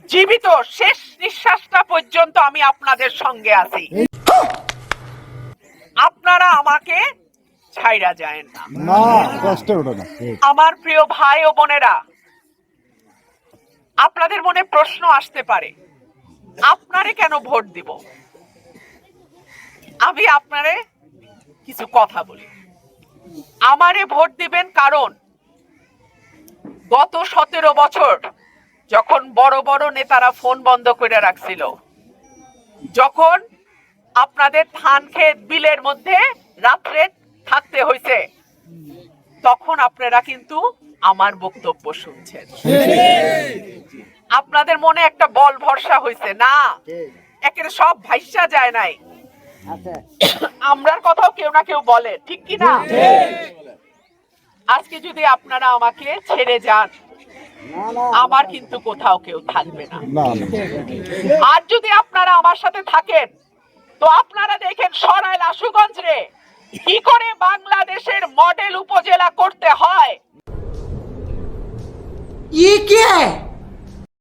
জীবিত শেষ নিঃশ্বাসটা পর্যন্ত আমি আপনাদের সঙ্গে আছি। আপনারা আমাকে ছাইড়া যায় না। আমার প্রিয় ভাই ও বোনেরা, আপনাদের মনে প্রশ্ন আসতে পারে, আপনারে কেন ভোট দিব? আমি আপনারে কিছু কথা বলি। আমারে ভোট দিবেন কারণ গত 17 বছর যখন বড় বড় নেতারা ফোন বন্ধ করে রাখছিল, যখন আপনাদের ধান ক্ষেত বিলের মধ্যে রাত্রে থাকতে হয়েছে, তখন আপনারা কিন্তু আমার বক্তব্য শুনছেন। আপনাদের মনে একটা বল ভরসা হয়েছে না, একেবারে সব ভাইসা যায় নাই। আমরার কথাও কেউ না কেউ বলে, ঠিক কি না? আজকে যদি আপনারা আমাকে ছেড়ে যান, আমার কিন্তু কোথাও কেউ থাকবে না। আর যদি আপনারা আমার সাথে থাকেন, তো আপনারা দেখেন সরাইল আশুগঞ্জ রে কি করে বাংলাদেশের মডেল উপজেলা করতে হয়। ये क्या है?